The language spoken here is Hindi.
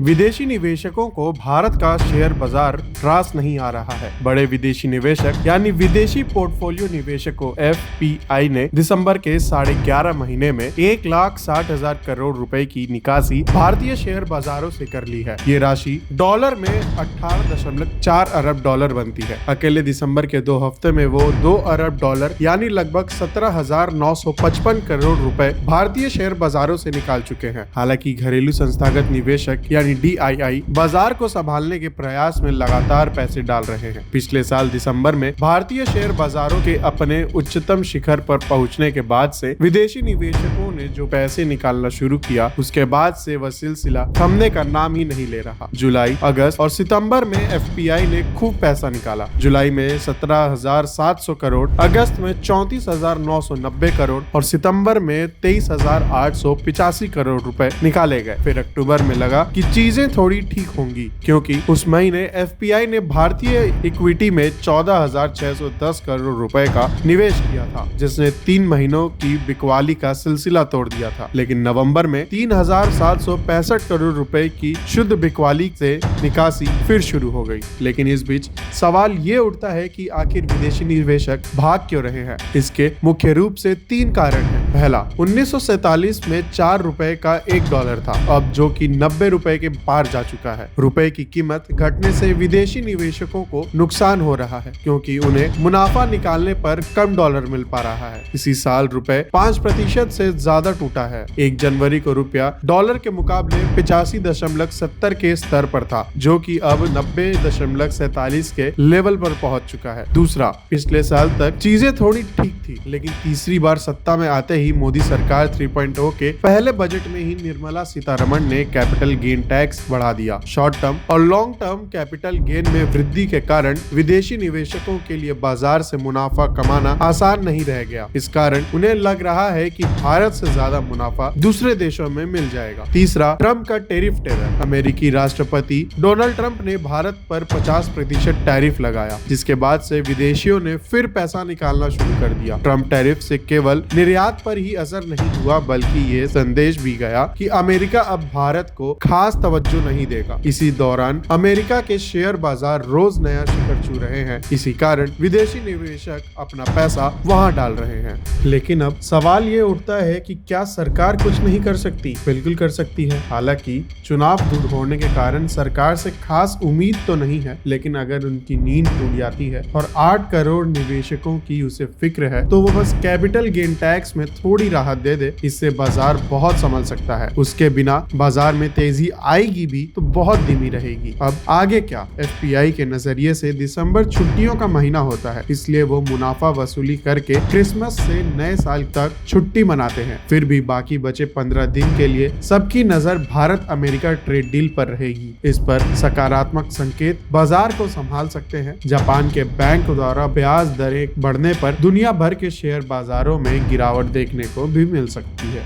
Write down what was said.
विदेशी निवेशकों को भारत का शेयर बाजार त्रास नहीं आ रहा है। बड़े विदेशी निवेशक यानी विदेशी पोर्टफोलियो निवेशकों FPI ने दिसंबर के 11.5 महीने में 1,60,000 करोड़ रुपए की निकासी भारतीय शेयर बाजारों से कर ली है। ये राशि डॉलर में 18.4 अरब डॉलर बनती है। अकेले दिसंबर के 2 हफ्ते में वो 2 अरब डॉलर यानी लगभग 17,955 करोड़ रुपए भारतीय शेयर बाजारों से निकाल चुके हैं। हालांकि घरेलू संस्थागत निवेशक यानी DII बाजार को संभालने के प्रयास में लगातार पैसे डाल रहे हैं। पिछले साल दिसंबर में भारतीय शेयर बाजारों के अपने उच्चतम शिखर पर पहुंचने के बाद से विदेशी निवेशकों ने जो पैसे निकालना शुरू किया, उसके बाद से वह सिलसिला थमने का नाम ही नहीं ले रहा। जुलाई, अगस्त और सितंबर में FPI ने खूब पैसा निकाला। जुलाई में 17,700 करोड़, अगस्त में 34,990 करोड़ और सितंबर में 23,885 करोड़ रुपए निकाले गए। फिर अक्टूबर में लगा कि चीजें थोड़ी ठीक होंगी, क्योंकि उस महीने FPI ने भारतीय इक्विटी में 14,610 करोड़ रुपए का निवेश किया था, जिसने 3 महीनों की बिकवाली का सिलसिला तोड़ दिया था। लेकिन नवंबर में 3,765 करोड़ रुपए की शुद्ध बिकवाली से निकासी फिर शुरू हो गई। लेकिन इस बीच सवाल ये उठता है कि आखिर विदेशी निवेशक भाग क्यों रहे हैं। इसके मुख्य रूप से 3 कारण हैं। पहला, 1947 में 4 रुपए का 1 डॉलर था, अब जो कि 90 रुपए के पार जा चुका है। रुपए की कीमत घटने से विदेशी निवेशकों को नुकसान हो रहा है, क्योंकि उन्हें मुनाफा निकालने पर कम डॉलर मिल पा रहा है। इसी साल रुपए 5% से ज्यादा टूटा है। 1 जनवरी को रुपया डॉलर के मुकाबले 85.70 के स्तर पर था, जो कि अब 90.47 के लेवल पर पहुंच चुका है। दूसरा, पिछले साल तक चीजें थोड़ी ठीक थी, लेकिन तीसरी बार सत्ता में आते ही मोदी सरकार 3.0 के पहले बजट में ही निर्मला सीतारमण ने कैपिटल गेन टैक्स बढ़ा दिया। शॉर्ट टर्म और लॉन्ग टर्म कैपिटल गेन में वृद्धि के कारण विदेशी निवेशकों के लिए बाजार से मुनाफा कमाना आसान नहीं रह गया। इस कारण उन्हें लग रहा है कि भारत से ज्यादा मुनाफा दूसरे देशों में मिल जाएगा। तीसरा, ट्रम्प का टैरिफ टेरर। अमेरिकी राष्ट्रपति डोनाल्ड ट्रंप ने भारत पर 50% टैरिफ लगाया, जिसके बाद से विदेशियों ने फिर पैसा निकालना शुरू कर दिया। ट्रम्प टैरिफ से केवल निर्यात पर ही असर नहीं हुआ, बल्कि ये संदेश भी गया कि अमेरिका अब भारत को खास तवज्जो नहीं देगा। इसी दौरान अमेरिका के शेयर बाजार रोज नया शिखर छू रहे हैं। इसी कारण विदेशी निवेशक अपना पैसा वहां डाल रहे हैं। लेकिन अब सवाल ये उठता है कि क्या सरकार कुछ नहीं कर सकती? बिल्कुल कर सकती है। हालांकि चुनाव दूर होने के कारण सरकार से खास उम्मीद तो नहीं है, लेकिन अगर उनकी नींद टूट जाती है और 8 करोड़ निवेशकों की उसे फिक्र है, तो वो बस कैपिटल गेन टैक्स में थोड़ी राहत दे दे, इससे बाजार बहुत संभल सकता है। उसके बिना बाजार में तेजी आएगी भी तो बहुत धीमी रहेगी। अब आगे क्या? FPI के नजरिए से दिसंबर छुट्टियों का महीना होता है, इसलिए वो मुनाफा वसूली करके क्रिसमस से नए साल तक छुट्टी मनाते हैं। फिर भी बाकी बचे 15 दिन के लिए सबकी नजर भारत अमेरिका ट्रेड डील पर रहेगी। इस पर सकारात्मक संकेत बाजार को संभाल सकते हैं। जापान के बैंक द्वारा ब्याज दरें बढ़ने पर दुनिया भर के शेयर बाजारों में गिरावट देखने को भी मिल सकती है।